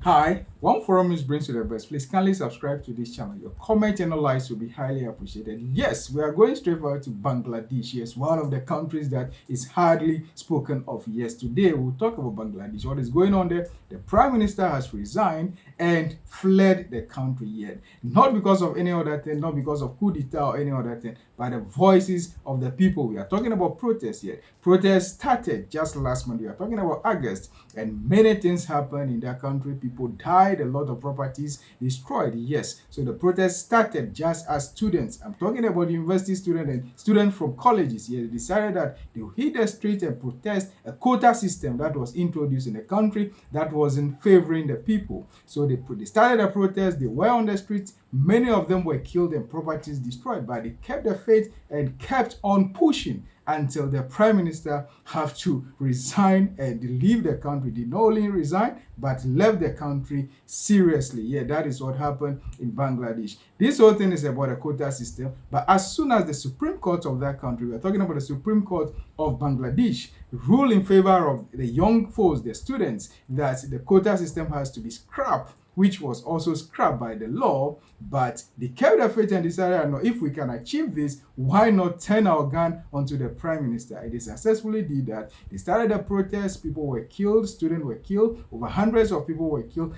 Hi, one forum news brings you the best. Please kindly subscribe to this channel. Your comment and likes will be highly appreciated. Yes, we are going straight forward to Bangladesh. Yes, one of the countries that is hardly spoken of. Yes, today we'll talk about Bangladesh. What is going on there? The Prime Minister has resigned and fled the country yet. Not because of any other thing, not because of coup d'etat or any other thing, but the voices of the people. We are talking about protests here. Protests started just last month. We are talking about August, and many things happened in that country. People died, a lot of properties destroyed. Yes, so the protest started just as students. I'm talking about university students and students from colleges. Yes, decided that they will hit the street and protest a quota system that was introduced in the country that wasn't favoring the people. So they started a protest. They were on the streets. Many of them were killed and properties destroyed, but they kept the faith and kept on pushing until the prime minister have to resign and leave the country. Did not only resign, but left the country seriously. Yeah, that is what happened in Bangladesh. This whole thing is about a quota system, but as soon as the Supreme Court of that country, we're talking about the Supreme Court of Bangladesh, rule in favor of the young folks, the students, that the quota system has to be scrapped, which was also scrapped by the law, but they kept their faith and decided, no, if we can achieve this, why not turn our gun onto the prime minister? And they successfully did that. They started a protest, people were killed, students were killed, over hundreds of people were killed.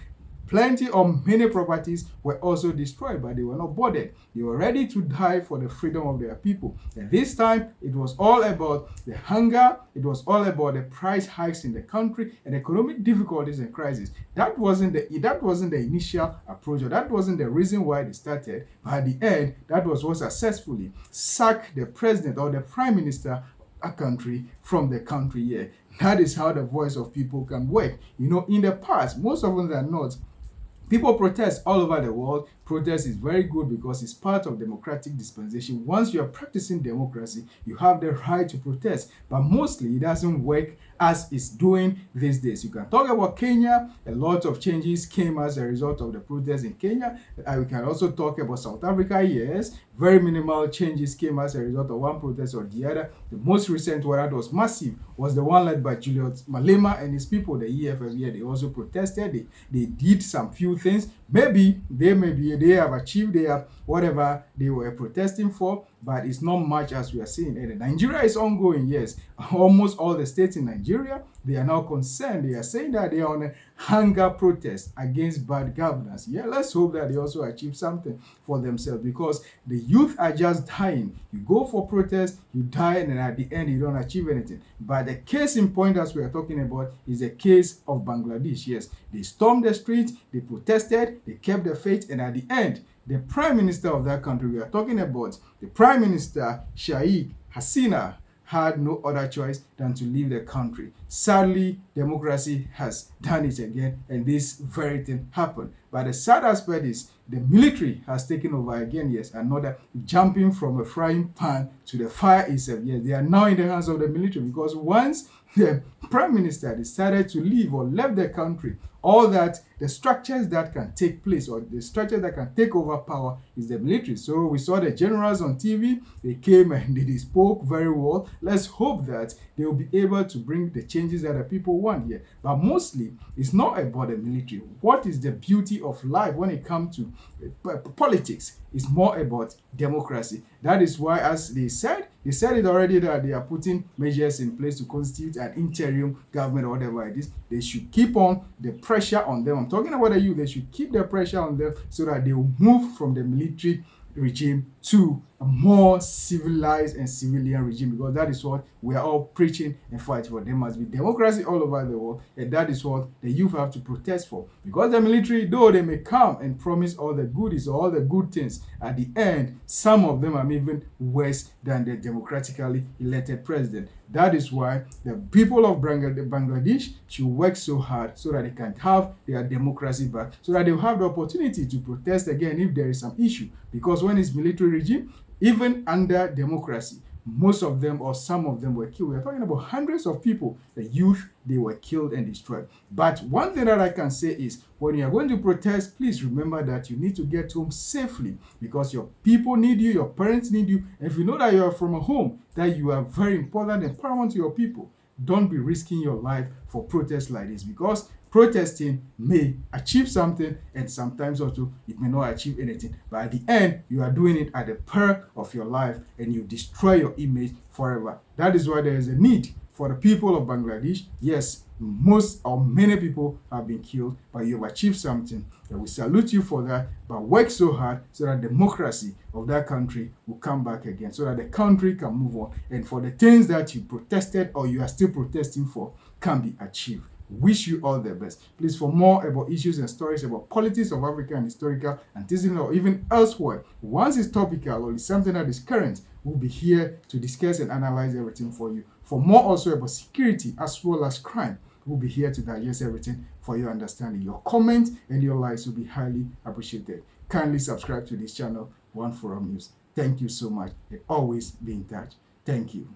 Plenty of many properties were also destroyed, but they were not bothered. They were ready to die for the freedom of their people. And this time, it was all about the hunger. It was all about the price hikes in the country and economic difficulties and crisis. That wasn't the initial approach, or that wasn't the reason why they started. But at the end, that was what successfully sacked the president or the prime minister a country from the country here. That is how the voice of people can work. In the past, most of them are not. People protest all over the world. Protest is very good because it's part of democratic dispensation. Once you are practicing democracy, you have the right to protest. But mostly it doesn't work as it's doing these days. You can talk about Kenya. A lot of changes came as a result of the protests in Kenya. We can also talk about South Africa. Yes, very minimal changes came as a result of one protest or the other. The most recent one that was massive was the one led by Julius Malema and his people, the EFF. Yeah, they also protested. They did some few things. Maybe they have achieved their whatever they were protesting for, but it's not much as we are seeing. And Nigeria is ongoing. Yes, almost all the states in Nigeria, they are now concerned. They are saying that they are on a hunger protest against bad governance. Yeah, let's hope that they also achieve something for themselves, because the youth are just dying. You go for protest, you die, and then at the end you don't achieve anything. But the case in point as we are talking about is the case of Bangladesh. Yes, they stormed the streets, they protested, they kept the faith, and at the end, the prime minister of that country, we are talking about the prime minister, Sheikh Hasina, had no other choice than to leave the country. Sadly, democracy has done it again, and this very thing happened. But the sad aspect is the military has taken over again. Yes, another jumping from a frying pan to the fire itself. Yes, they are now in the hands of the military, because once the prime minister decided to leave or left the country, all that the structures that can take place, or the structure that can take over power, is the military. So we saw the generals on TV. They came and they spoke very well. Let's hope that they will be able to bring the changes that the people want here. But mostly, it's not about the military. What is the beauty of life when it comes to politics? It's more about democracy. That is why, as they said it already, that they are putting measures in place to constitute an interim government or whatever it is. They should keep on the pressure on them. I'm talking about the youth. They should keep the pressure on them so that they will move from the military regime to a more civilized and civilian regime, because that is what we are all preaching and fighting for. There must be democracy all over the world, and that is what the youth have to protest for. Because the military, though they may come and promise all the goodies or all the good things, at the end, some of them are even worse than the democratically elected president. That is why the people of Bangladesh should work so hard so that they can have their democracy back, so that they will have the opportunity to protest again if there is some issue. Because when it's military regime, even under democracy, most of them or some of them were killed. We're talking about hundreds of people, the youth, they were killed and destroyed. But one thing that I can say is, when you are going to protest, please remember that you need to get home safely, because your people need you, your parents need you. And if you know that you are from a home, that you are very important and paramount to your people, don't be risking your life for protests like this, because protesting may achieve something, and sometimes also it may not achieve anything. But at the end, you are doing it at the peril of your life, and you destroy your image forever. That is why there is a need for the people of Bangladesh. Yes, most or many people have been killed, but you have achieved something. And we salute you for that, but work so hard so that democracy of that country will come back again, so that the country can move on, and for the things that you protested or you are still protesting for can be achieved. Wish you all the best. Please, for more about issues and stories about politics of Africa and historical antecedents, or even elsewhere, once it's topical or it's something that is current, we'll be here to discuss and analyze everything for you. For more also about security as well as crime, we'll be here to digest everything for your understanding. Your comments and your likes will be highly appreciated. Kindly subscribe to this channel, One Forum News. Thank you so much, and always be in touch. Thank you.